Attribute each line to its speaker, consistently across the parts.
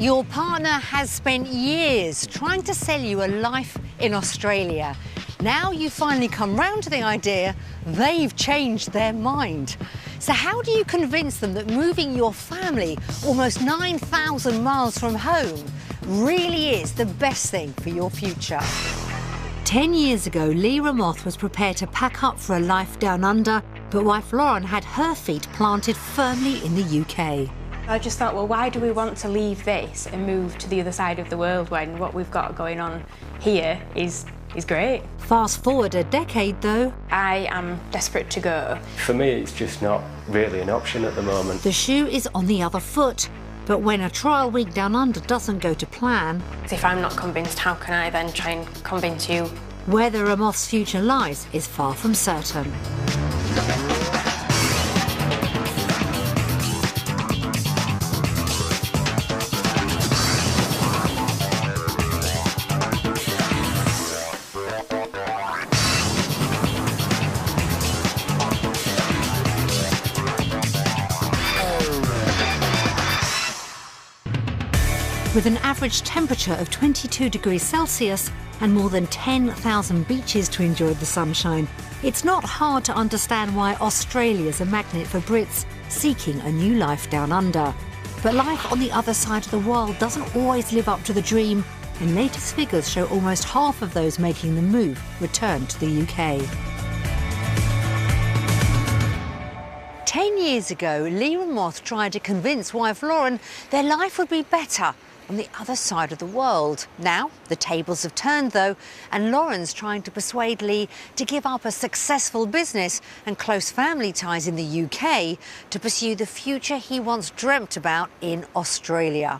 Speaker 1: Your partner has spent years trying to sell you a life in Australia. Now you finally come round to the idea they've changed their mind. So how do you convince them that moving your family almost 9,000 miles from home really is the best thing for your future? 10 years ago, Lee Ramoth was prepared to pack up for a life down under, but wife Lauren had her feet planted firmly in the UK.
Speaker 2: I just thought, well, why do we want to leave this and move to the other side of the world when what we've got going on here is great?
Speaker 1: Fast forward a decade, though.
Speaker 2: I am desperate to go.
Speaker 3: For me, it's just not really an option at the moment.
Speaker 1: The shoe is on the other foot. But when a trial week down under doesn't go to plan...
Speaker 2: If I'm not convinced, how can I then try and convince you?
Speaker 1: Where the Ramoth's future lies is far from certain. With an average temperature of 22 degrees Celsius and more than 10,000 beaches to enjoy the sunshine, it's not hard to understand why Australia's a magnet for Brits seeking a new life down under. But life on the other side of the world doesn't always live up to the dream, and latest figures show almost half of those making the move return to the UK. 10 years ago, Lee Ramoth tried to convince wife Lauren their life would be better on the other side of the world. Now, the tables have turned, though, and Lauren's trying to persuade Lee to give up a successful business and close family ties in the UK to pursue the future he once dreamt about in Australia.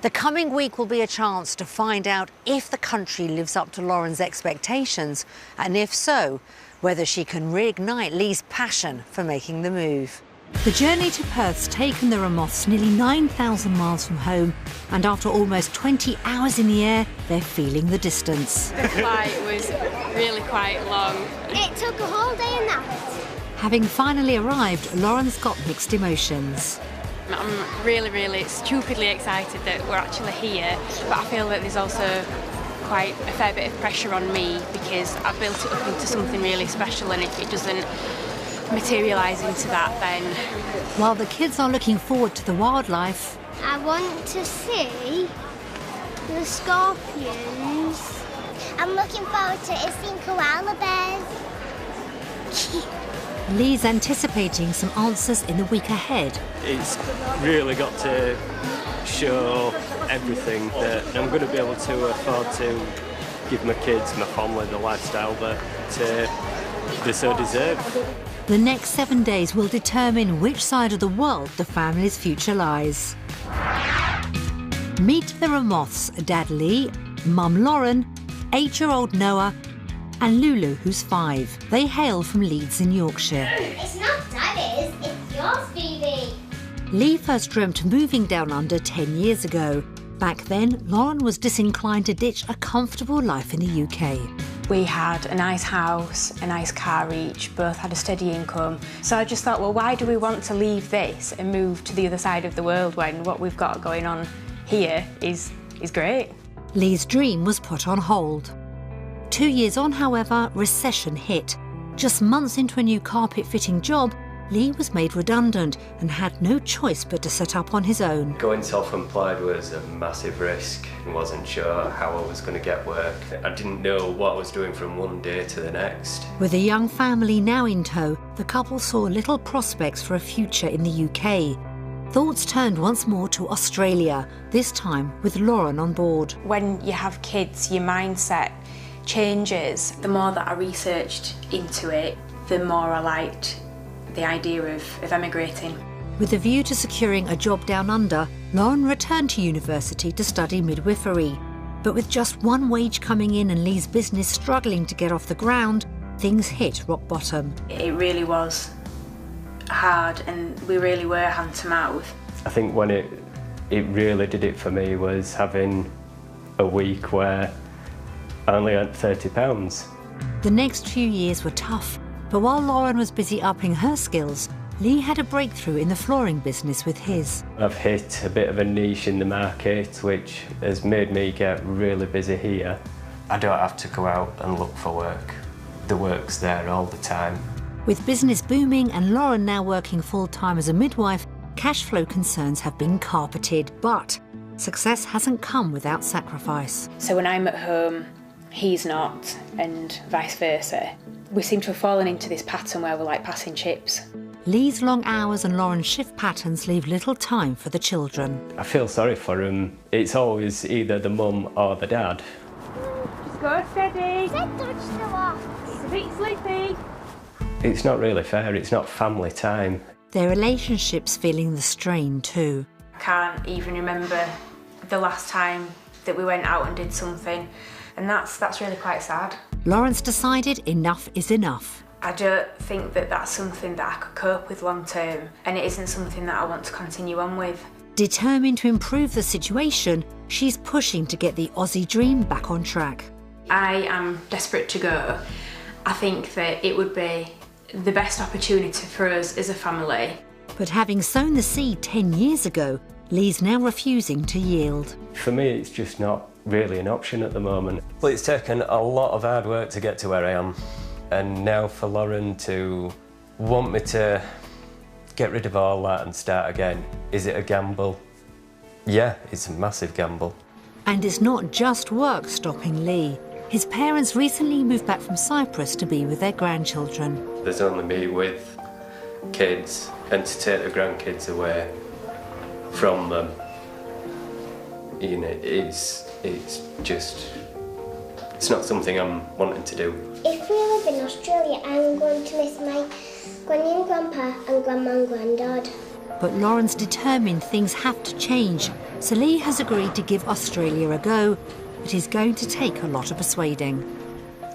Speaker 1: The coming week will be a chance to find out if the country lives up to Lauren's expectations, and if so, whether she can reignite Lee's passion for making the move. The journey to Perth's taken the Ramoths nearly 9,000 miles from home, and after almost 20 hours in the air, they're feeling the distance.
Speaker 2: The flight was really quite long.
Speaker 4: It took a whole day and night.
Speaker 1: Having finally arrived, Lauren's got mixed emotions.
Speaker 2: I'm really stupidly excited that we're actually here, but I feel that there's also quite a fair bit of pressure on me because I've built it up into something really special, and if it doesn't materialise into that, then...
Speaker 1: While the kids are looking forward to the wildlife,
Speaker 4: I want to see the scorpions. I'm looking forward to seeing koala bears.
Speaker 1: Lee's anticipating some answers in the week ahead.
Speaker 3: It's really got to show everything that I'm going to be able to afford to give my kids, my family, the lifestyle that they so deserve.
Speaker 1: The next 7 days will determine which side of the world the family's future lies. Meet the Ramoths, Dad Lee, Mum Lauren, 8-year-old Noah, and Lulu, who's 5. They hail from Leeds in Yorkshire.
Speaker 4: It's not Daddy's, it's yours, Phoebe.
Speaker 1: Lee first dreamt of moving down under 10 years ago. Back then, Lauren was disinclined to ditch a comfortable life in the UK.
Speaker 2: We had a nice house, a nice car each, both had a steady income. So I just thought, well, why do we want to leave this and move to the other side of the world when what we've got going on here is great?
Speaker 1: Lee's dream was put on hold. 2 years on, however, recession hit. Just months into a new carpet-fitting job, Lee was made redundant and had no choice but to set up on his own.
Speaker 3: Going self-employed was a massive risk. I wasn't sure how I was going to get work. I didn't know what I was doing from one day to the next.
Speaker 1: With a young family now in tow, the couple saw little prospects for a future in the UK. Thoughts turned once more to Australia, this time with Lauren on board.
Speaker 2: When you have kids, your mindset changes. The more that I researched into it, the more I liked the idea of emigrating.
Speaker 1: With a view to securing a job down under, Lauren returned to university to study midwifery. But with just one wage coming in and Lee's business struggling to get off the ground, things hit rock bottom.
Speaker 2: It really was hard, and we really were hand to mouth.
Speaker 3: I think when it really did it for me was having a week where I only earned £30.
Speaker 1: The next few years were tough, but while Lauren was busy upping her skills, Lee had a breakthrough in the flooring business with his.
Speaker 3: I've hit a bit of a niche in the market, which has made me get really busy here. I don't have to go out and look for work. The work's there all the time.
Speaker 1: With business booming and Lauren now working full-time as a midwife, cash flow concerns have been carpeted, but success hasn't come without sacrifice.
Speaker 2: So when I'm at home, he's not, and vice versa. We seem to have fallen into this pattern where we're like passing chips.
Speaker 1: Lee's long hours and Lauren's shift patterns leave little time for the children.
Speaker 3: I feel sorry for him. It's always either the mum or the dad.
Speaker 2: Just go steady.
Speaker 4: Don't touch the wall.
Speaker 2: It's a bit sleepy.
Speaker 3: It's not really fair, it's not family time.
Speaker 1: Their relationship's feeling the strain too.
Speaker 2: I can't even remember the last time that we went out and did something, and that's really quite sad.
Speaker 1: Lawrence decided enough is enough.
Speaker 2: I don't think that that's something that I could cope with long term, and it isn't something that I want to continue on with.
Speaker 1: Determined to improve the situation, she's pushing to get the Aussie dream back on track.
Speaker 2: I am desperate to go. I think that it would be the best opportunity for us as a family.
Speaker 1: But having sown the seed 10 years ago, Lee's now refusing to yield.
Speaker 3: For me, it's just not really an option at the moment. Well, it's taken a lot of hard work to get to where I am. And now for Lauren to want me to get rid of all that and start again, is it a gamble? Yeah, it's a massive gamble.
Speaker 1: And it's not just work stopping Lee. His parents recently moved back from Cyprus to be with their grandchildren.
Speaker 3: There's only me with kids, and to take the grandkids away from them, you know, it's not something I'm wanting to do.
Speaker 4: If we live in Australia, I'm going to miss my granny and grandpa and grandma and granddad.
Speaker 1: But Lauren's determined things have to change, so Lee has agreed to give Australia a go, but is going to take a lot of persuading.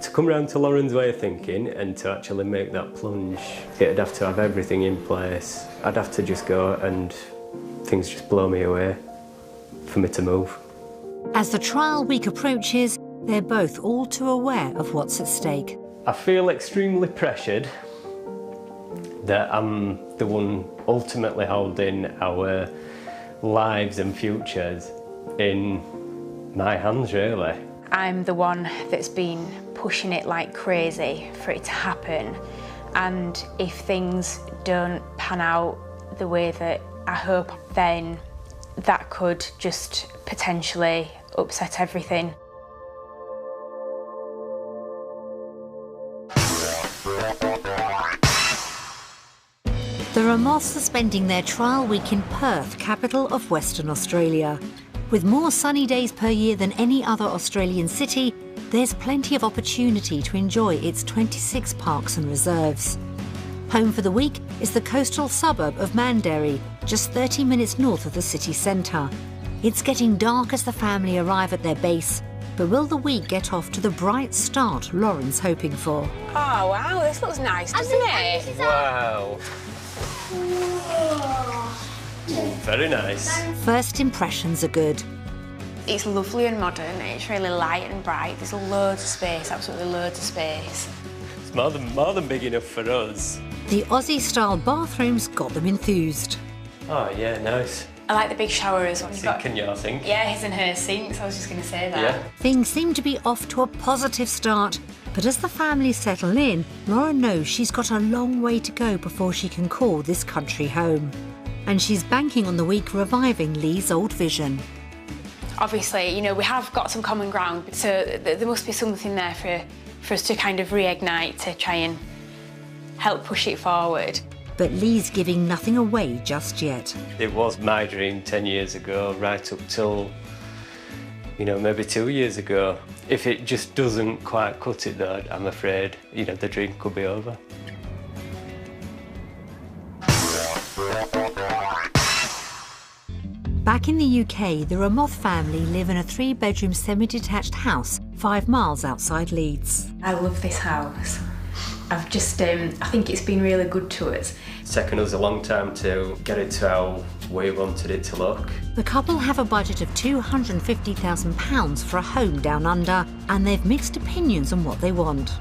Speaker 3: To come round to Lauren's way of thinking and to actually make that plunge, it'd have to have everything in place. I'd have to just go and things just blow me away for me to move.
Speaker 1: As the trial week approaches, they're both all too aware of what's at stake.
Speaker 3: I feel extremely pressured that I'm the one ultimately holding our lives and futures in my hands, really.
Speaker 2: I'm the one that's been pushing it like crazy for it to happen, and if things don't pan out the way that I hope, then that could just potentially upset everything.
Speaker 1: The Ramoths are spending their trial week in Perth, capital of Western Australia. With more sunny days per year than any other Australian city, there's plenty of opportunity to enjoy its 26 parks and reserves. Home for the week is the coastal suburb of Mandaree, just 30 minutes north of the city centre. It's getting dark as the family arrive at their base, but will the week get off to the bright start Lauren's hoping for?
Speaker 2: Oh wow, this looks nice, doesn't it?
Speaker 3: Wow. Very nice.
Speaker 1: First impressions are good.
Speaker 2: It's lovely and modern, it's really light and bright, there's loads of space, absolutely loads of space.
Speaker 3: It's more than big enough for us.
Speaker 1: The Aussie-style bathrooms got them enthused.
Speaker 3: Oh yeah, nice.
Speaker 2: I like the big showers.
Speaker 3: Sink in your sink.
Speaker 2: Yeah, his and her sinks, I was just going to say that.
Speaker 3: Yeah.
Speaker 1: Things seem to be off to a positive start, but as the family settle in, Lauren knows she's got a long way to go before she can call this country home. And she's banking on the week reviving Lee's old vision.
Speaker 2: Obviously, you know, we have got some common ground, so there must be something there for us to kind of reignite, to try and help push it forward.
Speaker 1: But Lee's giving nothing away just yet.
Speaker 3: It was my dream 10 years ago, right up till, you know, maybe 2 years ago. If it just doesn't quite cut it though, I'm afraid, you know, the dream could be over.
Speaker 1: Back in the UK, the Ramoth family live in a 3-bedroom semi-detached house 5 miles outside Leeds.
Speaker 2: I love this house. I've just, I think it's been really good to us.
Speaker 3: It's taken us a long time to get it to how we wanted it to look.
Speaker 1: The couple have a budget of £250,000 for a home down under, and they've mixed opinions on what they want.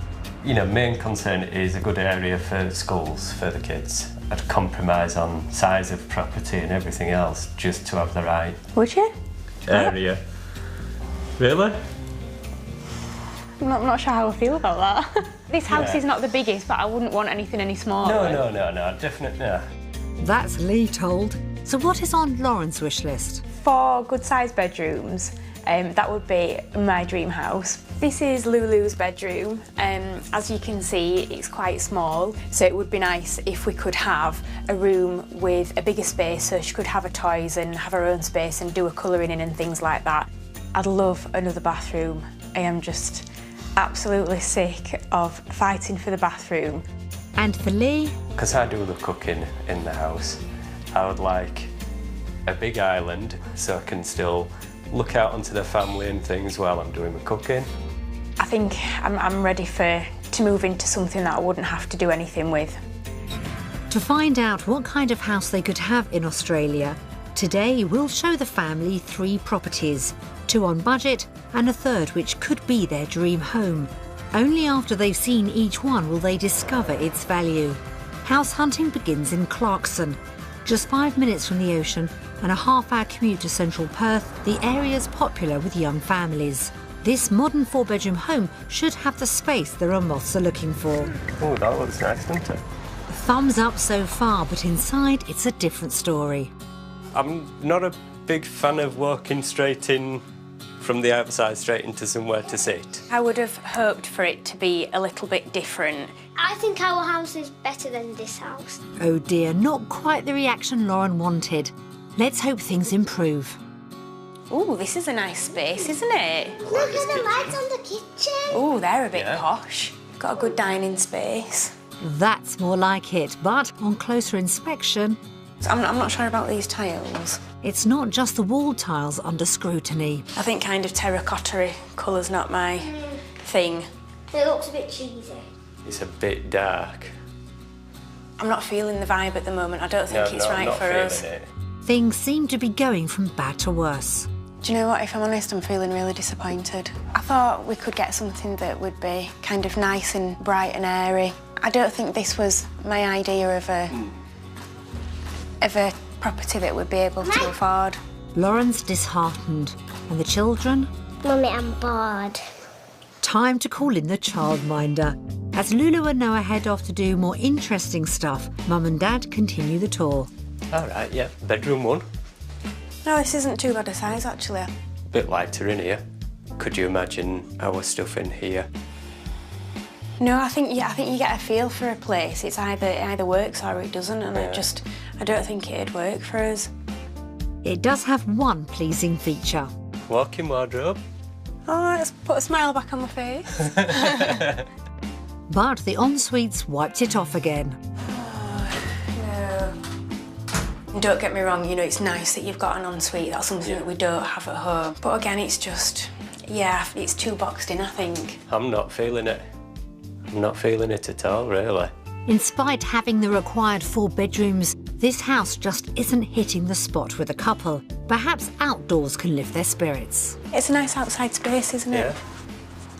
Speaker 3: You know, main concern is a good area for schools for the kids. I'd compromise on size of property and everything else just to have the right
Speaker 2: Would you?
Speaker 3: area. Really?
Speaker 2: I'm not sure how I feel about that. This house is not the biggest, but I wouldn't want anything any smaller.
Speaker 3: No, definitely no.
Speaker 1: That's Lee told. So what is on Lauren's wish list?
Speaker 2: 4 good-sized bedrooms. That would be my dream house. This is Lulu's bedroom. As you can see, it's quite small, so it would be nice if we could have a room with a bigger space so she could have her toys and have her own space and do a colouring in and things like that. I'd love another bathroom. I am just absolutely sick of fighting for the bathroom.
Speaker 1: And for Lee?
Speaker 3: Because I do the cooking in the house, I would like a big island so I can still look out onto the family and things while I'm doing the cooking.
Speaker 2: I think I'm ready to move into something that I wouldn't have to do anything with.
Speaker 1: To find out what kind of house they could have in Australia, today we'll show the family 3 properties, 2 on budget and a third which could be their dream home. Only after they've seen each one will they discover its value. House hunting begins in Clarkson. Just 5 minutes from the ocean and a half-hour commute to central Perth, the area's popular with young families. This modern 4-bedroom home should have the space the Ramoths are looking for.
Speaker 3: Oh, that looks nice, doesn't it?
Speaker 1: Thumbs up so far, but inside it's a different story.
Speaker 3: I'm not a big fan of walking straight in from the outside straight into somewhere to sit.
Speaker 2: I would have hoped for it to be a little bit different.
Speaker 4: I think our house is better than this house.
Speaker 1: Oh dear, not quite the reaction Lauren wanted. Let's hope things improve.
Speaker 2: Ooh, this is a nice space, isn't it?
Speaker 4: Look at the lights on the kitchen.
Speaker 2: Ooh, they're a bit posh. Got a good dining space.
Speaker 1: That's more like it, but on closer inspection,
Speaker 2: I'm not sure about these tiles.
Speaker 1: it's not just the wall tiles under scrutiny.
Speaker 2: I think kind of terracotta colour's not my thing.
Speaker 4: It looks a bit cheesy.
Speaker 3: It's a bit dark.
Speaker 2: I'm not feeling the vibe at the moment. I don't think it's
Speaker 3: I'm
Speaker 2: right
Speaker 3: not
Speaker 2: for
Speaker 3: feeling
Speaker 2: us.
Speaker 3: it.
Speaker 1: Things seem to be going from bad to worse.
Speaker 2: Do you know what, if I'm honest, I'm feeling really disappointed. I thought we could get something that would be kind of nice and bright and airy. I don't think this was my idea of a property that we'd be able to afford.
Speaker 1: Lauren's disheartened, and the children?
Speaker 4: Mummy, I'm bored.
Speaker 1: Time to call in the childminder. As Lulu and Noah head off to do more interesting stuff, Mum and Dad continue the tour.
Speaker 3: All right, yeah, bedroom 1.
Speaker 2: No, this isn't too bad a size, actually.
Speaker 3: A bit lighter in here. Could you imagine our stuff in here?
Speaker 2: No, I think you get a feel for a place. It either works or it doesn't, and I don't think it'd work for us.
Speaker 1: It does have one pleasing feature.
Speaker 3: Walk-in wardrobe.
Speaker 2: Oh, let's put a smile back on my face.
Speaker 1: But the ensuite's wiped it off again.
Speaker 2: No. Don't get me wrong, you know, it's nice that you've got an ensuite. That's something that we don't have at home. But again, it's just, yeah, it's too boxed in, I think.
Speaker 3: I'm not feeling it. I'm not feeling it at all, really.
Speaker 1: In spite of having the required 4 bedrooms, this house just isn't hitting the spot with a couple. Perhaps outdoors can lift their spirits.
Speaker 2: It's a nice outside space, isn't it?
Speaker 3: Yeah.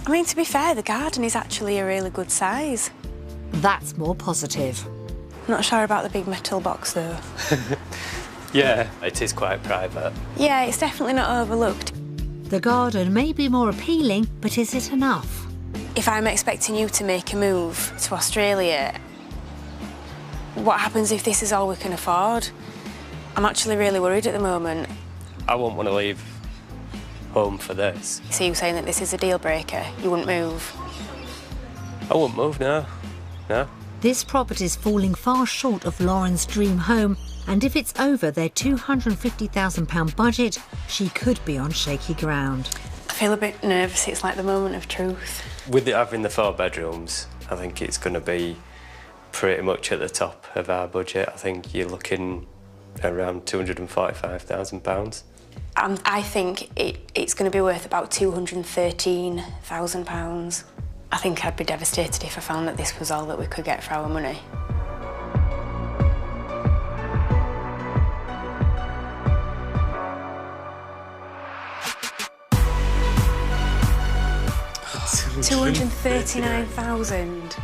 Speaker 2: I mean, to be fair, the garden is actually a really good size.
Speaker 1: That's more positive.
Speaker 2: I'm not sure about the big metal box, though.
Speaker 3: Yeah, it is quite private.
Speaker 2: Yeah, it's definitely not overlooked.
Speaker 1: The garden may be more appealing, but is it enough?
Speaker 2: If I'm expecting you to make a move to Australia, what happens if this is all we can afford? I'm actually really worried at the moment.
Speaker 3: I won't want to leave home for this.
Speaker 2: So you're saying that this is a deal breaker? You wouldn't move?
Speaker 3: I won't move now. No.
Speaker 1: This property's falling far short of Lauren's dream home, and if it's over their £250,000 budget, she could be on shaky ground.
Speaker 2: I feel a bit nervous. It's like the moment of truth.
Speaker 3: With it having the 4 bedrooms, I think it's going to be pretty much at the top of our budget. I think you're looking around £245,000.
Speaker 2: I think it's going to be worth about £213,000. I think I'd be devastated if I found that this was all that we could get for our money. £239,000.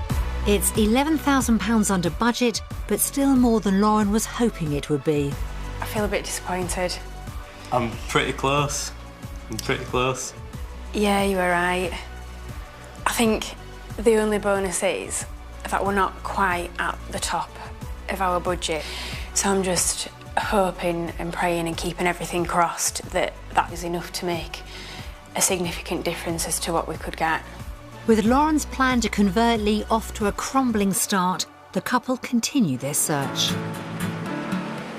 Speaker 1: It's £11,000 under budget, but but still more than Lauren was hoping it would be.
Speaker 2: I feel a bit disappointed.
Speaker 3: I'm pretty close.
Speaker 2: Yeah, you were right. I think the only bonus is that we're not quite at the top of our budget. So I'm just hoping and praying and keeping everything crossed that that is enough to make a significant difference as to what we could get.
Speaker 1: With Lauren's plan to convert Lee off to a crumbling start, the couple continue their search.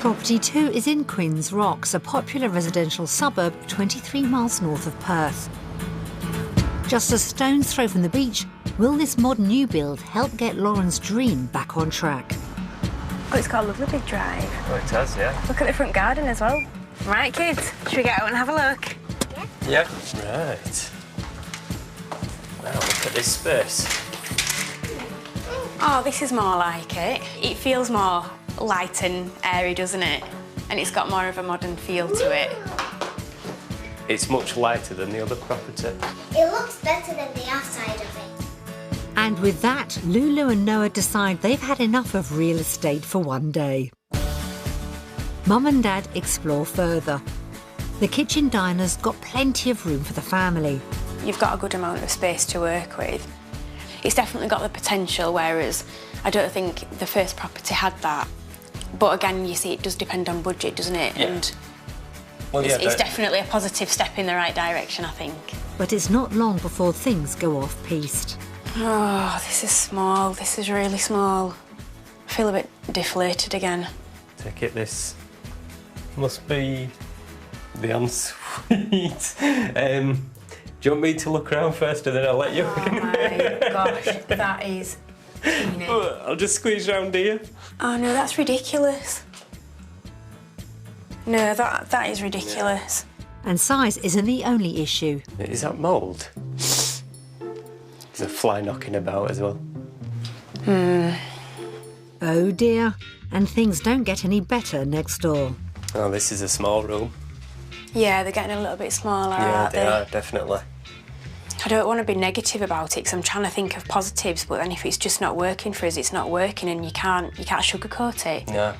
Speaker 1: Property 2 is in Quinns Rocks, a popular residential suburb 23 miles north of Perth. Just a stone's throw from the beach, will this modern new build help get Lauren's dream back on track?
Speaker 2: Oh, it's got a lovely big drive.
Speaker 3: Oh, it does, yeah.
Speaker 2: Look at the front garden as well. Right, kids, should we get out and have a look?
Speaker 3: Yeah. Right. Wow, look at this space.
Speaker 2: Oh, this is more like it. It feels more light and airy, doesn't it? And it's got more of a modern feel to it.
Speaker 3: It's much lighter than the other property.
Speaker 4: It looks better than the outside of it.
Speaker 1: And with that, Lulu and Noah decide they've had enough of real estate for one day. Mum and Dad explore further. The kitchen diner's got plenty of room for the family.
Speaker 2: You've got a good amount of space to work with. It's definitely got the potential, whereas I don't think the first property had that. But again, you see, it does depend on budget, doesn't it?
Speaker 3: Yeah.
Speaker 2: And
Speaker 3: Well,
Speaker 2: it's definitely a positive step in the right direction, I think.
Speaker 1: But it's not long before things go off-piste.
Speaker 2: Oh, this is small. This is really small. I feel a bit deflated again.
Speaker 3: Take it, this must be the ensuite. Do you want me to look around first and then I'll let you
Speaker 2: Oh
Speaker 3: in?
Speaker 2: my gosh, that is teeny.
Speaker 3: I'll just squeeze round here.
Speaker 2: Oh no, that's ridiculous. No, that is ridiculous.
Speaker 1: And size isn't the only issue.
Speaker 3: Is that mould? There's a fly knocking about as well.
Speaker 1: Oh dear. And things don't get any better next door.
Speaker 3: Oh, this is a small room.
Speaker 2: Yeah, they're getting a little bit smaller,
Speaker 3: Yeah,
Speaker 2: aren't
Speaker 3: they are, definitely.
Speaker 2: I don't want to be negative about it because I'm trying to think of positives, but then if it's just not working for us, it's not working, and you can't sugarcoat it.
Speaker 3: No.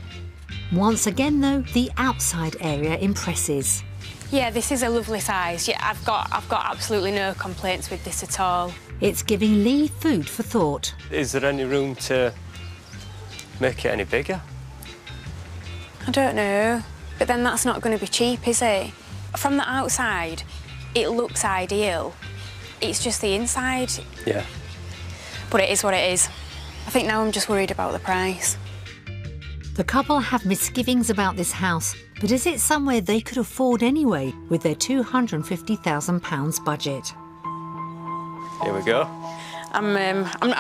Speaker 1: Once again, though, the outside area impresses.
Speaker 2: Yeah, this is a lovely size. Yeah, I've got absolutely no complaints with this at all.
Speaker 1: It's giving Lee food for thought.
Speaker 3: Is there any room to make it any bigger?
Speaker 2: I don't know, but then that's not going to be cheap, is it? From the outside, it looks ideal. It's just the inside.
Speaker 3: Yeah.
Speaker 2: But it is what it is. I think now I'm just worried about the price.
Speaker 1: The couple have misgivings about this house, but is it somewhere they could afford anyway with their £250,000 budget?
Speaker 3: Here we go.
Speaker 2: I'm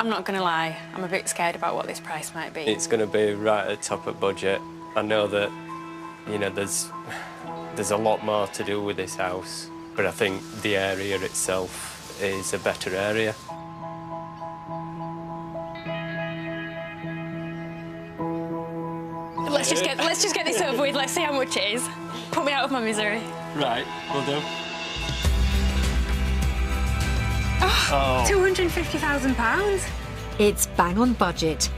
Speaker 2: not going to lie. I'm a bit scared about what this price might be.
Speaker 3: It's going to be right at the top of budget. I know that, you know, there's a lot more to do with this house, but I think the area itself is a better area.
Speaker 2: Let's just get this over with. Let's see how much it is. Put me out of my misery.
Speaker 3: Right, we'll do.
Speaker 2: Oh. £250,000.
Speaker 1: It's bang on budget.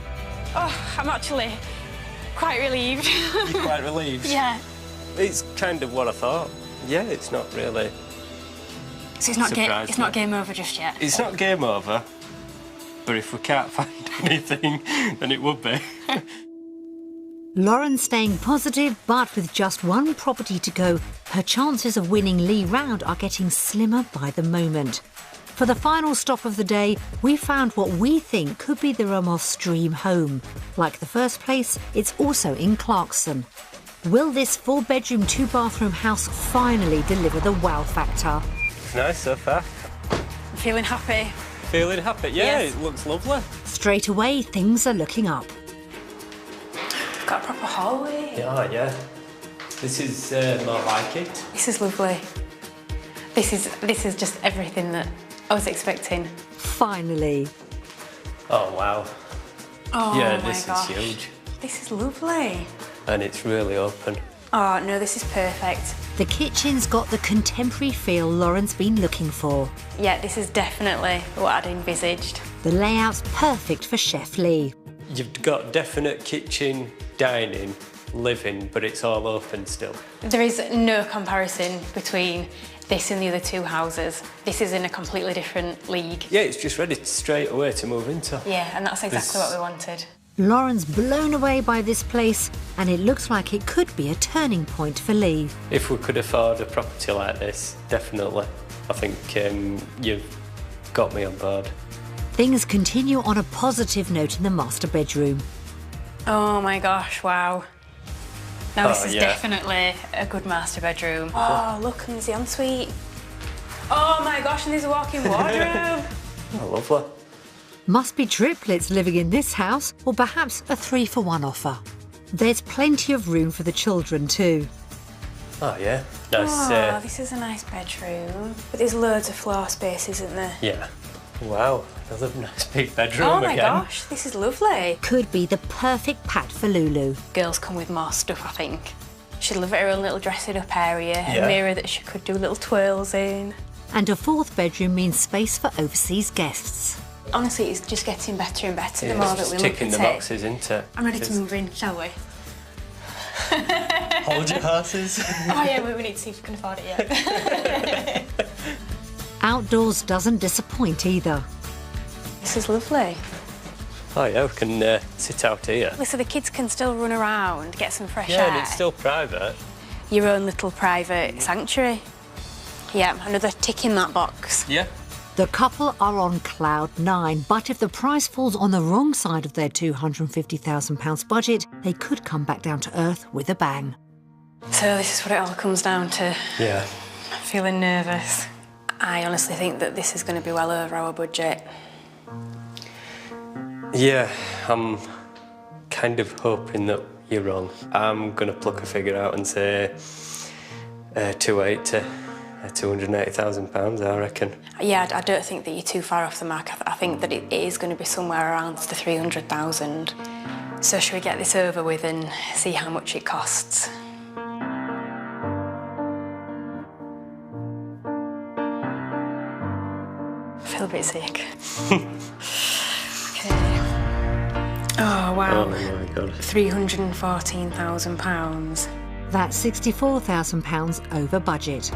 Speaker 2: Oh, I'm actually quite relieved.
Speaker 3: You're quite relieved?
Speaker 2: Yeah.
Speaker 3: It's kind of what I thought. Yeah, it's not really.
Speaker 2: So it's not game over just yet.
Speaker 3: It's not game over, but if we can't find anything, then it would be.
Speaker 1: Lauren staying positive, but with just one property to go, her chances of winning Lee round are getting slimmer by the moment. For the final stop of the day, we found what we think could be the Ramoth's dream home. Like the first place, it's also in Clarkson. Will this 4-bedroom, 2-bathroom house finally deliver the wow factor?
Speaker 3: It's nice so far.
Speaker 2: I'm feeling happy.
Speaker 3: Feeling happy? Yeah,
Speaker 2: Yes.
Speaker 3: It looks lovely.
Speaker 1: Straight away, things are looking up.
Speaker 2: It's got a proper hallway.
Speaker 3: Yeah, yeah. This is more like it.
Speaker 2: This is lovely. This is just everything that I was expecting.
Speaker 1: Finally.
Speaker 3: Oh, wow.
Speaker 2: Oh
Speaker 3: Yeah,
Speaker 2: my
Speaker 3: this
Speaker 2: gosh.
Speaker 3: is huge.
Speaker 2: This is lovely.
Speaker 3: And it's really open.
Speaker 2: Oh no, this is perfect.
Speaker 1: The kitchen's got the contemporary feel Lauren's been looking for.
Speaker 2: Yeah, this is definitely what I'd envisaged.
Speaker 1: The layout's perfect for Chef Lee.
Speaker 3: You've got definite kitchen, dining, living, but it's all open still.
Speaker 2: There is no comparison between this and the other two houses. This is in a completely different league.
Speaker 3: Yeah, it's just ready straight away to move into.
Speaker 2: Yeah, and that's exactly what we wanted.
Speaker 1: Lauren's blown away by this place, and it looks like it could be a turning point for Lee.
Speaker 3: If we could afford a property like this, definitely. I think you've got me on board.
Speaker 1: Things continue on a positive note in the master bedroom.
Speaker 2: Oh my gosh, wow. Now this is
Speaker 3: yeah.
Speaker 2: definitely a good master bedroom. Oh, look, and there's the ensuite. Oh my gosh, and there's a walk-in wardrobe.
Speaker 3: Oh, lovely.
Speaker 1: Must be triplets living in this house, or perhaps a 3-for-1 offer. There's plenty of room for the children too.
Speaker 3: Oh yeah, nice.
Speaker 2: Oh, this is a nice bedroom. But there's loads of floor space, isn't there?
Speaker 3: Yeah. Wow, another nice big bedroom
Speaker 2: Oh my
Speaker 3: again.
Speaker 2: gosh, this is lovely.
Speaker 1: Could be the perfect pad for Lulu.
Speaker 2: Girls come with more stuff, I think. She'd love her own little dressing up area,
Speaker 3: Yeah.
Speaker 2: a mirror that she could do little twirls in.
Speaker 1: And a 4th bedroom means space for overseas guests.
Speaker 2: Honestly, it's just getting better and better
Speaker 3: Yeah,
Speaker 2: the more
Speaker 3: it's
Speaker 2: that we
Speaker 3: just
Speaker 2: look
Speaker 3: ticking
Speaker 2: at
Speaker 3: the
Speaker 2: it.
Speaker 3: boxes, isn't it?
Speaker 2: I'm ready to move in, shall we?
Speaker 3: Hold your horses.
Speaker 2: Oh yeah, we need to see if we can afford it yet.
Speaker 1: Outdoors doesn't disappoint either.
Speaker 2: This is lovely.
Speaker 3: Oh yeah, we can sit out here.
Speaker 2: So the kids can still run around, get some fresh
Speaker 3: Yeah,
Speaker 2: air.
Speaker 3: and it's still private.
Speaker 2: Your own little private sanctuary. Yeah, another tick in that box.
Speaker 3: Yeah.
Speaker 1: The couple are on cloud 9, but if the price falls on the wrong side of their £250,000 budget, they could come back down to earth with a bang.
Speaker 2: So this is what it all comes down to.
Speaker 3: Yeah.
Speaker 2: I'm feeling nervous. I honestly think that this is going to be well over our budget.
Speaker 3: Yeah, I'm kind of hoping that you're wrong. I'm going to pluck a figure out and say 280. £280,000, I reckon.
Speaker 2: Yeah, I don't think that you're too far off the mark. I think that it is going to be somewhere around the 300,000. So should we get this over with and see how much it costs? I feel a bit sick. Okay. Oh, wow.
Speaker 3: Oh my God.
Speaker 2: £314,000.
Speaker 1: That's £64,000 over budget.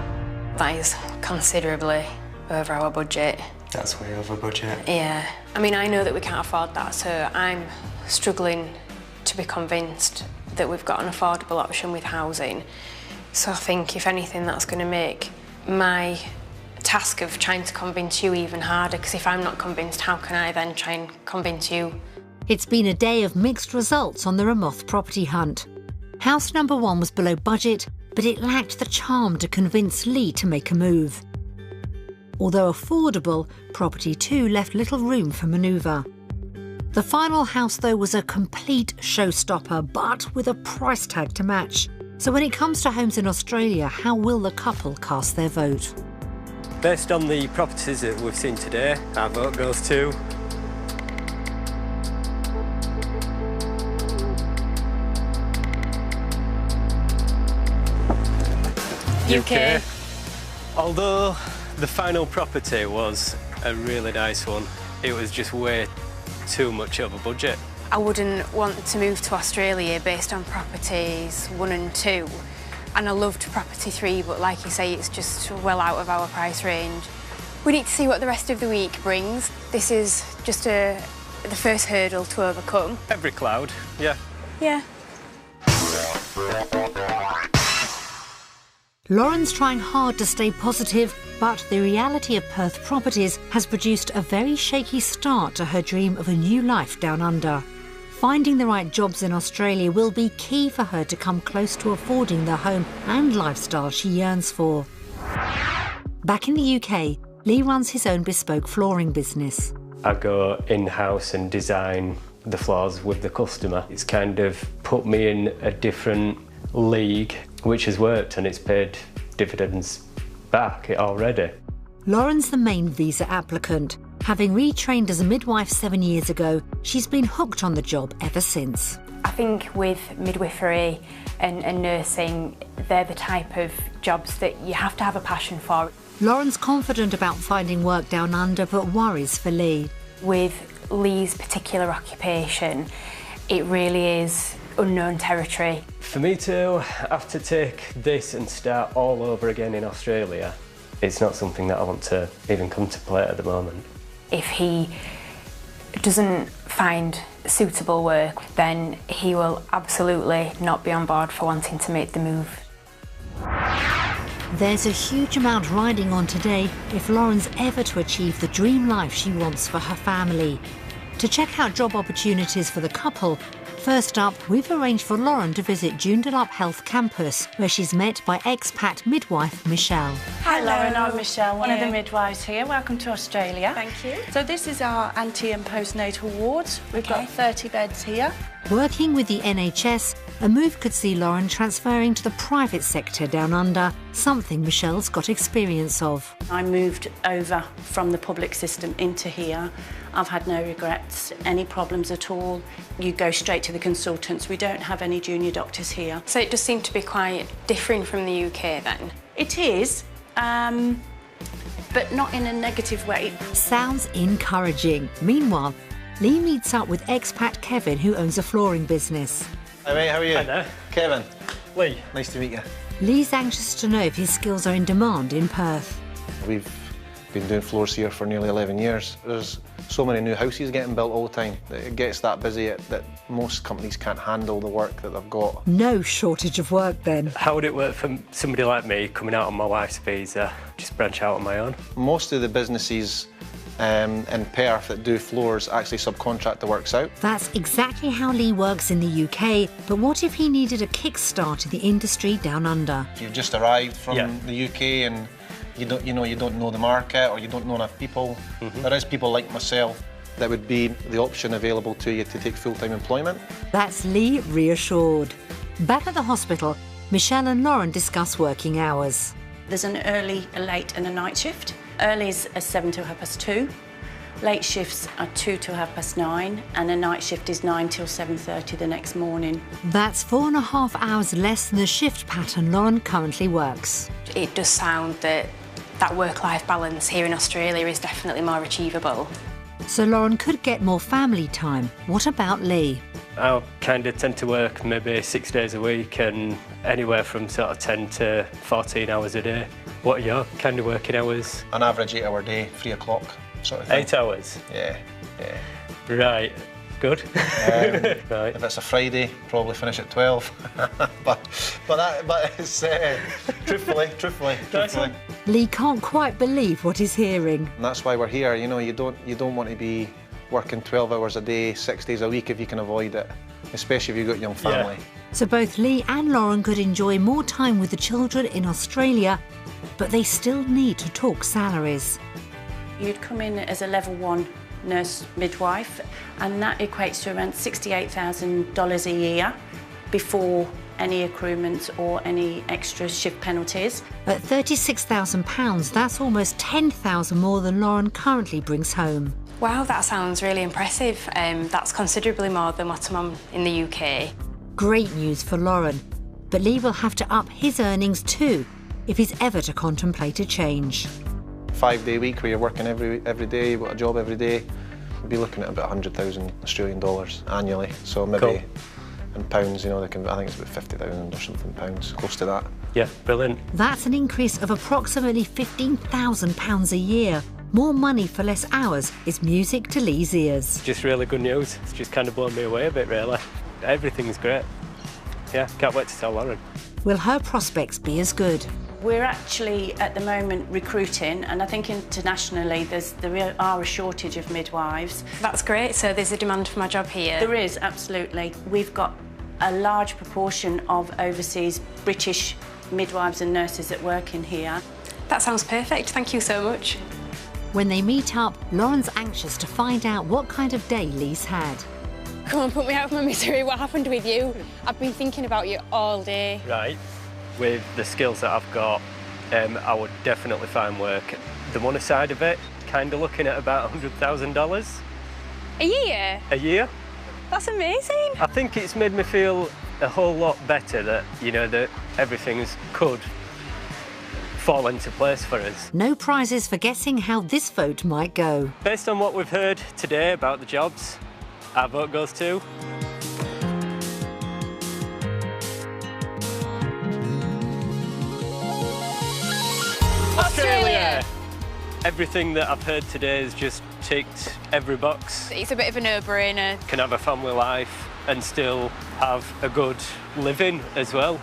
Speaker 2: That is considerably over our budget.
Speaker 3: That's way over budget.
Speaker 2: Yeah. I mean, I know that we can't afford that, so I'm struggling to be convinced that we've got an affordable option with housing. So I think, if anything, that's going to make my task of trying to convince you even harder, because if I'm not convinced, how can I then try and convince you?
Speaker 1: It's been a day of mixed results on the Ramoth property hunt. House number 1 was below budget, but it lacked the charm to convince Lee to make a move. Although affordable, property 2 left little room for manoeuvre. The final house, though, was a complete showstopper, but with a price tag to match. So when it comes to homes in Australia, how will the couple cast their vote?
Speaker 3: Based on the properties that we've seen today, our vote goes to... UK. Although the final property was a really nice one, it was just way too much over budget.
Speaker 2: I wouldn't want to move to Australia based on properties 1 and 2. And I loved property 3, but like you say, it's just well out of our price range. We need to see what the rest of the week brings. This is just the first hurdle to overcome.
Speaker 3: Every cloud, yeah.
Speaker 2: Yeah.
Speaker 1: Lauren's trying hard to stay positive, but the reality of Perth properties has produced a very shaky start to her dream of a new life down under. Finding the right jobs in Australia will be key for her to come close to affording the home and lifestyle she yearns for. Back in the UK, Lee runs his own bespoke flooring business.
Speaker 3: I go in-house and design the floors with the customer. It's kind of put me in a different league, which has worked, and it's paid dividends back already.
Speaker 1: Lauren's the main visa applicant. Having retrained as a midwife 7 years ago, she's been hooked on the job ever since.
Speaker 2: I think with midwifery and nursing, they're the type of jobs that you have to have a passion for.
Speaker 1: Lauren's confident about finding work down under, but worries for Lee.
Speaker 2: With Lee's particular occupation, it really is unknown territory.
Speaker 3: For me to have to take this and start all over again in Australia, it's not something that I want to even contemplate at the moment.
Speaker 2: If he doesn't find suitable work, then he will absolutely not be on board for wanting to make the move.
Speaker 1: There's a huge amount riding on today if Lauren's ever to achieve the dream life she wants for her family. To check out job opportunities for the couple, first up, we've arranged for Lauren to visit Joondalup Health Campus, where she's met by expat midwife Michelle.
Speaker 5: Hi Lauren, I'm Michelle, one of the midwives here. Welcome to Australia.
Speaker 6: Thank you.
Speaker 5: So this is our ante and postnatal wards. We've got 30 beds here.
Speaker 1: Working with the NHS, a move could see Lauren transferring to the private sector down under, something Michelle's got experience of.
Speaker 5: I moved over from the public system into here. I've had no regrets, any problems at all. You go straight to the consultants. We don't have any junior doctors here.
Speaker 2: So it does seem to be quite different from the UK then?
Speaker 5: It is, but not in a negative way.
Speaker 1: Sounds encouraging. Meanwhile, Lee meets up with expat Kevin, who owns a flooring business.
Speaker 7: Hi mate, how are you?
Speaker 3: Hi there.
Speaker 7: Kevin.
Speaker 3: Lee.
Speaker 7: Nice to meet you.
Speaker 1: Lee's anxious to know if his skills are in demand in Perth.
Speaker 7: We've been doing floors here for nearly 11 years. There's so many new houses getting built all the time that it gets that busy that most companies can't handle the work that they've got.
Speaker 1: No shortage of work then.
Speaker 3: How would it work for somebody like me coming out on my wife's visa, just branch out on my own?
Speaker 7: Most of the businesses in Perth that do floors actually subcontract the works out.
Speaker 1: That's exactly how Lee works in the UK, but what if he needed a kickstart in the industry down under?
Speaker 7: If you've just arrived from the UK and you don't know the market or you don't know enough people, there is people like myself that would be the option available to you to take full-time employment.
Speaker 1: That's Lee reassured. Back at the hospital, Michelle and Lauren discuss working hours.
Speaker 5: There's an early, a late and a night shift. Early's are 7 till 2:30. Late shifts are 2 till 9:30, and a night shift is 9 till 7:30 the next morning.
Speaker 1: That's 4.5 hours less than the shift pattern Lauren currently works.
Speaker 2: It does sound that work-life balance here in Australia is definitely more achievable.
Speaker 1: So Lauren could get more family time. What about Lee?
Speaker 3: I kind of tend to work maybe 6 days a week and anywhere from sort of 10 to 14 hours a day. What are your kind of working hours?
Speaker 7: An average 8-hour day, 3 o'clock sort of thing.
Speaker 3: 8 hours?
Speaker 7: Yeah.
Speaker 3: Right, good. Right.
Speaker 7: If it's a Friday, probably finish at 12. but it's truthfully.
Speaker 1: Lee can't quite believe what he's hearing.
Speaker 7: And that's why we're here. You know, you don't want to be working 12 hours a day, 6 days a week if you can avoid it, especially if you've got a young family.
Speaker 1: So both Lee and Lauren could enjoy more time with the children in Australia, but they still need to talk salaries.
Speaker 5: You'd come in as a level 1 nurse midwife, and that equates to around $68,000 a year before any accruements or any extra shift penalties.
Speaker 1: At £36,000, that's almost £10,000 more than Lauren currently brings home.
Speaker 2: Wow, that sounds really impressive. That's considerably more than what I'm on in the UK.
Speaker 1: Great news for Lauren, but Lee will have to up his earnings too if he's ever to contemplate a change.
Speaker 7: 5-day week where you're working every day, you've got a job every day, you'd be looking at about 100,000 Australian dollars annually. So maybe in pounds, you know, I think it's about 50,000 or something pounds, close to that.
Speaker 3: Yeah, brilliant.
Speaker 1: That's an increase of approximately £15,000 a year. More money for less hours is music to Lee's ears.
Speaker 3: Just really good news. It's just kind of blown me away a bit, really. Everything's great. Yeah, can't wait to tell Lauren.
Speaker 1: Will her prospects be as good?
Speaker 5: We're actually, at the moment, recruiting, and I think internationally there are a shortage of midwives.
Speaker 2: That's great, so there's a demand for my job here?
Speaker 5: There is, absolutely. We've got a large proportion of overseas British midwives and nurses that work in here.
Speaker 2: That sounds perfect, thank you so much.
Speaker 1: When they meet up, Lauren's anxious to find out what kind of day Lee's had.
Speaker 2: Come on, put me out of my misery. What happened with you? I've been thinking about you all day.
Speaker 3: Right. With the skills that I've got, I would definitely find work. The money side of it, kind of looking at about $100,000.
Speaker 2: A year?
Speaker 3: A year.
Speaker 2: That's amazing.
Speaker 3: I think it's made me feel a whole lot better that, you know, that everything could fall into place for us.
Speaker 1: No prizes for guessing how this vote might go.
Speaker 3: Based on what we've heard today about the jobs, our vote goes to... Australia! Everything that I've heard today has just ticked every box.
Speaker 2: It's a bit of a no-brainer.
Speaker 3: Can have a family life and still have a good living as well.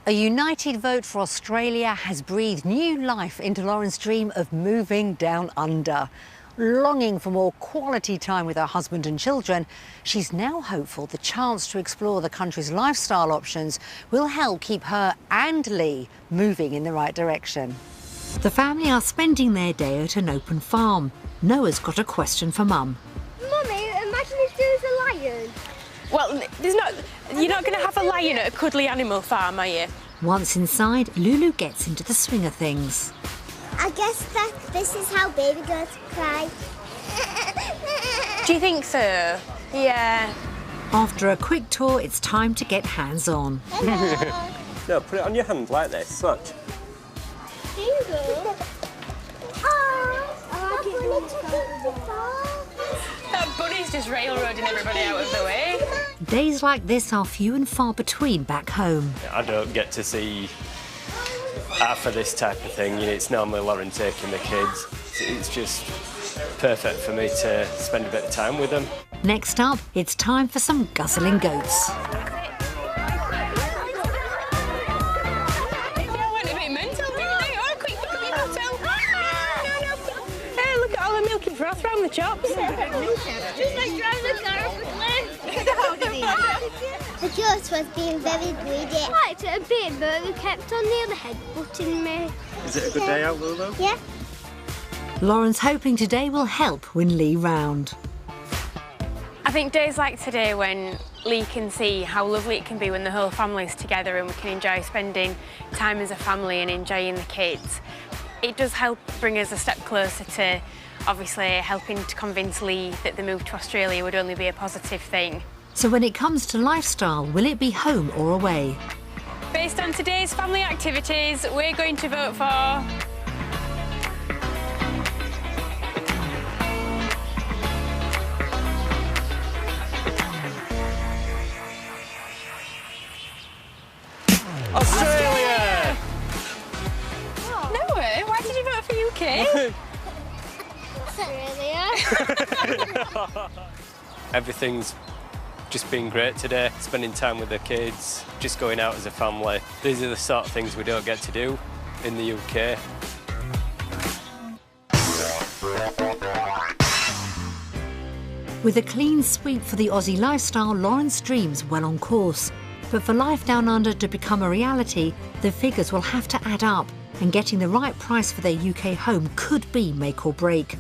Speaker 1: A united vote for Australia has breathed new life into Lauren's dream of moving down under. Longing for more quality time with her husband and children, she's now hopeful the chance to explore the country's lifestyle options will help keep her and Lee moving in the right direction. The family are spending their day at an open farm. Noah's got a question for Mum.
Speaker 4: Mummy, imagine if there was a lion.
Speaker 2: Well, you're not going to have a lion at a cuddly animal farm, are you?
Speaker 1: Once inside, Lulu gets into the swing of things.
Speaker 4: I guess that this is how baby girls cry.
Speaker 2: Do you think so? Yeah.
Speaker 1: After a quick tour, it's time to get hands-on.
Speaker 3: No, put it on your hand like this, watch.
Speaker 2: That bunny's just railroading everybody out of the way.
Speaker 1: Days like this are few and far between back home.
Speaker 3: I don't get to see half of this type of thing. You know, it's normally Lauren taking the kids. It's just perfect for me to spend a bit of time with them.
Speaker 1: Next up, it's time for some guzzling goats.
Speaker 2: Milky froth round the chops.
Speaker 4: Just like driving a car off the cliff. The goat was being very greedy. I liked it a bit, but they kept on nearly headbutting me.
Speaker 3: Is it a good day out, Lulu?
Speaker 4: Yeah.
Speaker 1: Lauren's hoping today will help win Lee round.
Speaker 2: I think days like today when Lee can see how lovely it can be when the whole family's together and we can enjoy spending time as a family and enjoying the kids, it does help bring us a step closer to obviously helping to convince Lee that the move to Australia would only be a positive thing.
Speaker 1: So when it comes to lifestyle, will it be home or away?
Speaker 2: Based on today's family activities, we're going to vote for...
Speaker 3: Australia!
Speaker 2: No way, why did you vote for UK?
Speaker 4: Australia.
Speaker 3: Everything's just been great today, spending time with the kids, just going out as a family. These are the sort of things we don't get to do in the UK.
Speaker 1: With a clean sweep for the Aussie lifestyle, Lauren's dream's well on course. But for life down under to become a reality, the figures will have to add up, and getting the right price for their UK home could be make or break.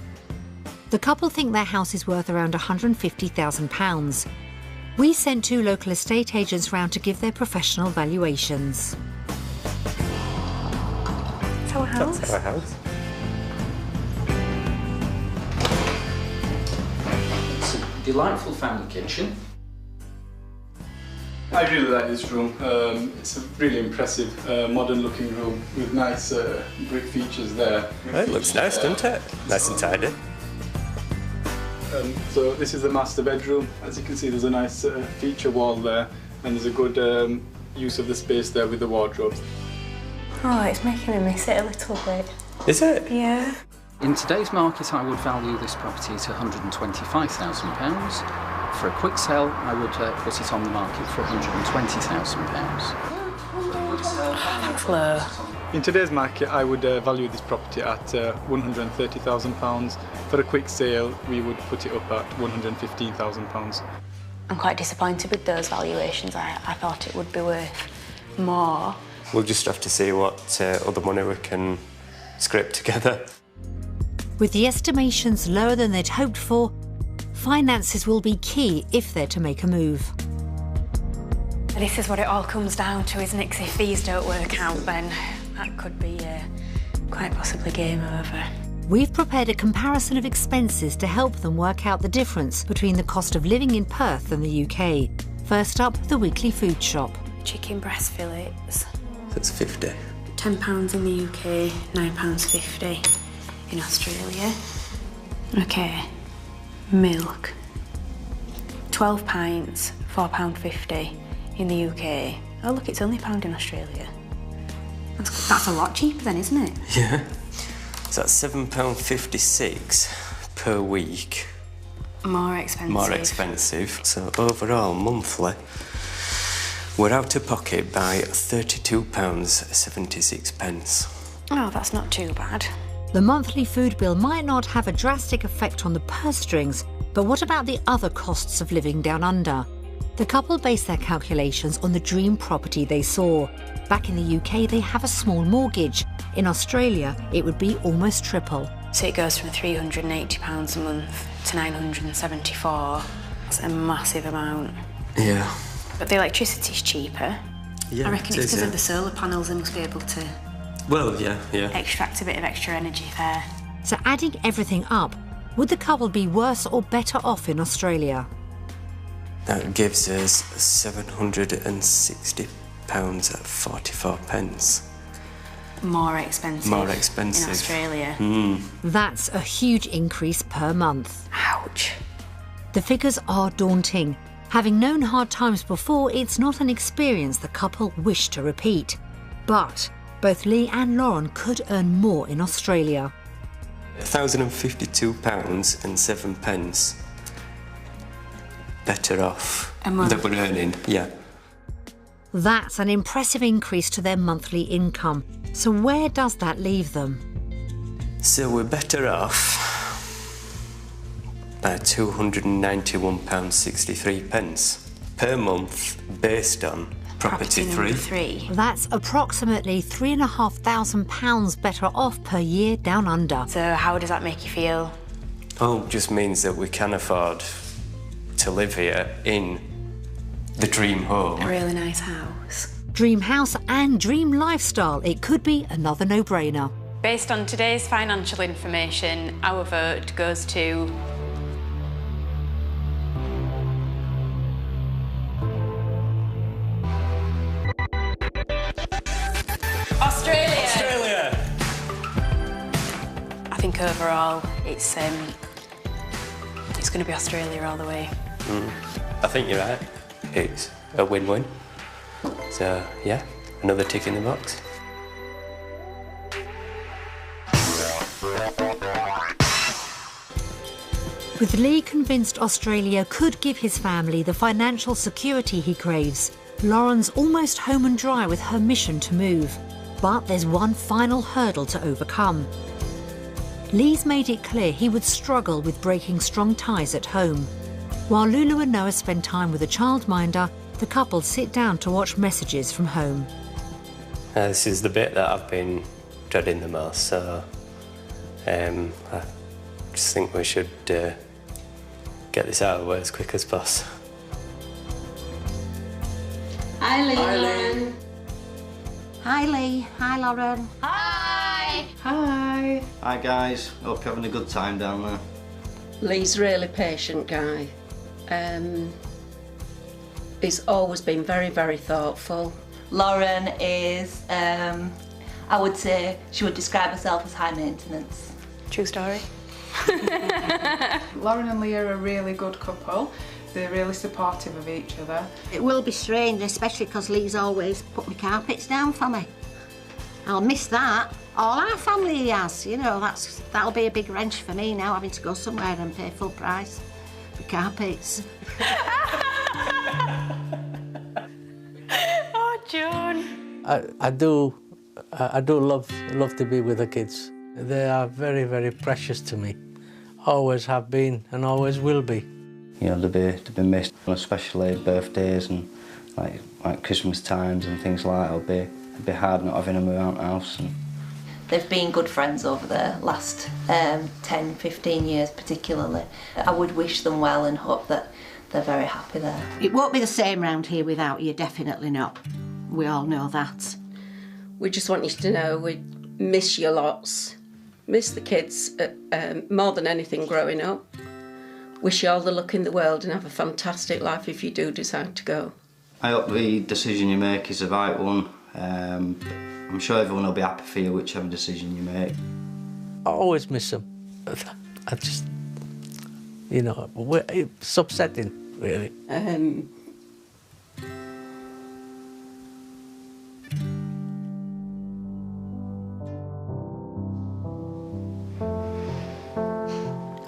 Speaker 1: The couple think their house is worth around £150,000. We sent 2 local estate agents round to give their professional valuations.
Speaker 2: It's our house.
Speaker 3: That's our house.
Speaker 6: It's a delightful family kitchen.
Speaker 8: I really like this room. It's a really impressive, modern-looking room with nice brick features there.
Speaker 3: It looks nice, doesn't it? Nice and tidy.
Speaker 8: So this is the master bedroom. As you can see, there's a nice feature wall there, and there's a good use of the space there with the wardrobes.
Speaker 2: Oh, it's making me miss it a little bit.
Speaker 3: Is it?
Speaker 2: Yeah.
Speaker 6: In today's market, I would value this property at £125,000. For a quick sale, I would put it on the market for £120,000.
Speaker 2: That's low.
Speaker 8: In today's market, I would value this property at £130,000. For a quick sale, we would put it up at £115,000.
Speaker 2: I'm quite disappointed with those valuations. I thought it would be worth more.
Speaker 3: We'll just have to see what other money we can scrape together.
Speaker 1: With the estimations lower than they'd hoped for, finances will be key if they're to make a move.
Speaker 2: This is what it all comes down to, isn't it? 'Cause if these don't work out, then that could be quite possibly game over.
Speaker 1: We've prepared a comparison of expenses to help them work out the difference between the cost of living in Perth and the UK. First up, the weekly food shop.
Speaker 2: Chicken breast fillets.
Speaker 3: That's 50.
Speaker 2: £10 in the UK, £9.50 in Australia. Okay, milk. 12 pints, £4.50 in the UK. Oh look, it's only £1 in Australia. That's a lot cheaper then, isn't it?
Speaker 3: Yeah. So that's £7.56 per week.
Speaker 2: More expensive.
Speaker 3: More expensive. So overall, monthly, we're out of pocket by £32.76.
Speaker 2: Oh, that's not too bad.
Speaker 1: The monthly food bill might not have a drastic effect on the purse strings, but what about the other costs of living down under? The couple based their calculations on the dream property they saw. Back in the UK, they have a small mortgage. In Australia, it would be almost triple.
Speaker 2: So it goes from £380 a month to £974. That's a massive amount.
Speaker 3: Yeah.
Speaker 2: But the electricity's cheaper.
Speaker 3: Yeah,
Speaker 2: I reckon
Speaker 3: it
Speaker 2: it's
Speaker 3: is,
Speaker 2: because
Speaker 3: yeah.
Speaker 2: of the solar panels, they must be able to
Speaker 3: Well, yeah.
Speaker 2: extract a bit of extra energy there.
Speaker 1: So adding everything up, would the couple be worse or better off in Australia?
Speaker 3: That gives us £760.44.
Speaker 2: More expensive.
Speaker 3: More expensive.
Speaker 2: In Australia.
Speaker 1: That's a huge increase per month.
Speaker 2: Ouch.
Speaker 1: The figures are daunting. Having known hard times before, it's not an experience the couple wish to repeat. But both Lee and Lauren could earn more in Australia.
Speaker 3: £1,052.07 better off
Speaker 2: A month.
Speaker 3: that we're earning. Yeah.
Speaker 1: That's an impressive increase to their monthly income. So where does that leave them?
Speaker 3: So we're better off by £291.63 per month based on property
Speaker 2: number
Speaker 3: 3.
Speaker 1: That's approximately £3,500 better off per year down under.
Speaker 2: So how does that make you feel?
Speaker 3: Oh, just means that we can afford to live here in the dream home.
Speaker 2: A really nice house.
Speaker 1: Dream house and dream lifestyle. It could be another no-brainer.
Speaker 2: Based on today's financial information, our vote goes to Australia. I think overall it's going to be Australia all the way.
Speaker 3: I think you're right. It's a win-win. So, yeah, another tick in the box.
Speaker 1: With Lee convinced Australia could give his family the financial security he craves, Lauren's almost home and dry with her mission to move. But there's one final hurdle to overcome. Lee's made it clear he would struggle with breaking strong ties at home. While Lulu and Noah spend time with a childminder, the couple sit down to watch messages from home.
Speaker 3: This is the bit that I've been dreading the most, so I just think we should get this out of the way as quick as possible.
Speaker 2: Hi, Lee. Hi, Lauren.
Speaker 9: Hi Lee, hi Lauren.
Speaker 2: Hi.
Speaker 10: Hi guys, hope you're having a good time down there.
Speaker 9: Lee's a really patient guy. He's always been very, very thoughtful.
Speaker 11: Lauren is, I would say, she would describe herself as high maintenance.
Speaker 2: True story.
Speaker 12: Lauren and Lee are a really good couple. They're really supportive of each other.
Speaker 9: It will be strange, especially because Lee's always put my carpets down for me. I'll miss that. All our family has, you know, that'll be a big wrench for me now, having to go somewhere and pay full price for carpets.
Speaker 2: Oh, John.
Speaker 13: I do love to be with the kids. They are very, very precious to me. Always have been and always will be.
Speaker 10: You know, to be missed, especially birthdays and like Christmas times and things like that. It'll be hard not having them around the house. And
Speaker 11: They've been good friends over the last 10, 15 years particularly. I would wish them well and hope that they're very happy there.
Speaker 9: It won't be the same round here without you, definitely not. We all know that.
Speaker 14: We just want you to know we miss you lots. Miss the kids more than anything growing up. wish you all the luck in the world and have a fantastic life if you do decide to go.
Speaker 10: I hope the decision you make is the right one. I'm sure everyone will be happy for you, whichever decision you make.
Speaker 13: I always miss them. I just, you know, it's upsetting, really.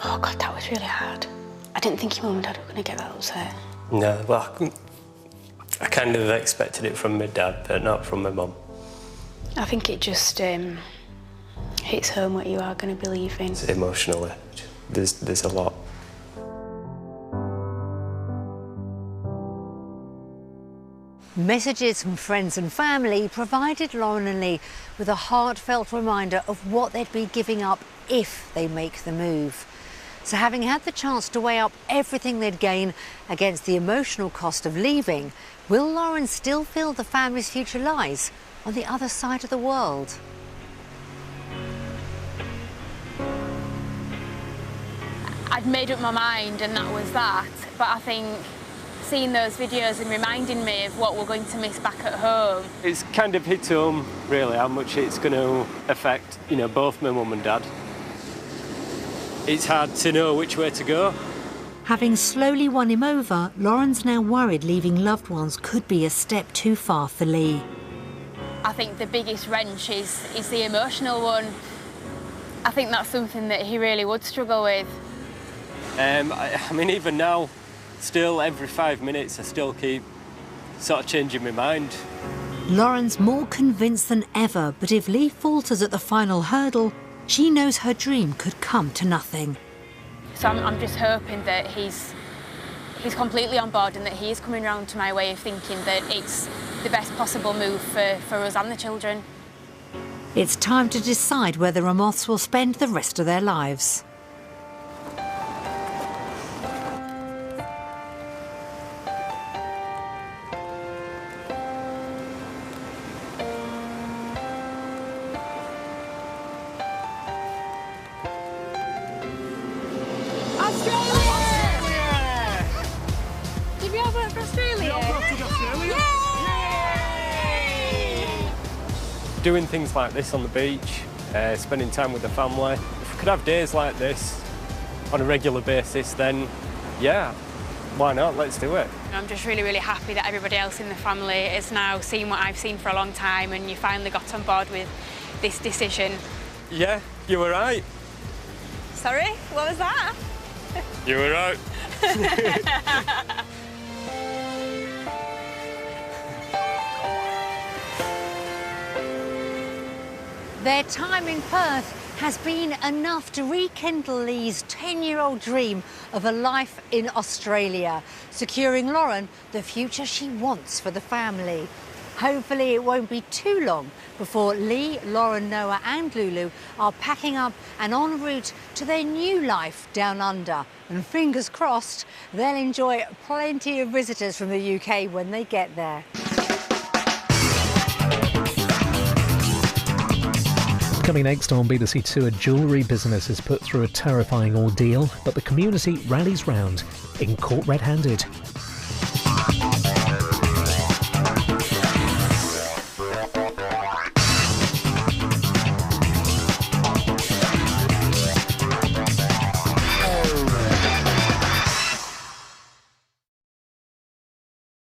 Speaker 2: Oh God, that was really hard. I didn't think your mum and dad were going to get that upset.
Speaker 3: No, well, I kind of expected it from my dad, but not from my mum.
Speaker 2: I think it just hits home what you are going to believe in.
Speaker 3: Emotionally, there's a lot.
Speaker 1: Messages from friends and family provided Lauren and Lee with a heartfelt reminder of what they'd be giving up if they make the move. So having had the chance to weigh up everything they'd gain against the emotional cost of leaving, will Lauren still feel the family's future lies on the other side of the world?
Speaker 2: I'd made up my mind and that was that, but I think seeing those videos and reminding me of what we're going to miss back at home.
Speaker 3: It's kind of hit home, really, how much it's going to affect, you know, both my mum and dad. It's hard to know which way to go.
Speaker 1: Having slowly won him over, Lauren's now worried leaving loved ones could be a step too far for Lee.
Speaker 2: I think the biggest wrench is the emotional one. I think that's something that he really would struggle with.
Speaker 3: I mean, even now, still every 5 minutes, I still keep sort of changing my mind.
Speaker 1: Lauren's more convinced than ever, but if Lee falters at the final hurdle, she knows her dream could come to nothing.
Speaker 2: So I'm just hoping that he's completely on board and that he is coming round to my way of thinking that it's the best possible move for us and the children.
Speaker 1: It's time to decide where the Ramoths will spend the rest of their lives.
Speaker 3: Doing things like this on the beach, spending time with the family. If we could have days like this on a regular basis, then yeah, why not? Let's do it.
Speaker 2: I'm just really, really happy that everybody else in the family has now seen what I've seen for a long time and you finally got on board with this decision.
Speaker 3: Yeah, you were right.
Speaker 2: Sorry, what was that?
Speaker 3: You were right.
Speaker 1: Their time in Perth has been enough to rekindle Lee's 10-year-old dream of a life in Australia, securing Lauren the future she wants for the family. Hopefully it won't be too long before Lee, Lauren, Noah and Lulu are packing up and en route to their new life down under. And fingers crossed, they'll enjoy plenty of visitors from the UK when they get there.
Speaker 15: Coming next on BBC Two, a jewellery business is put through a terrifying ordeal, but the community rallies round in caught red-handed.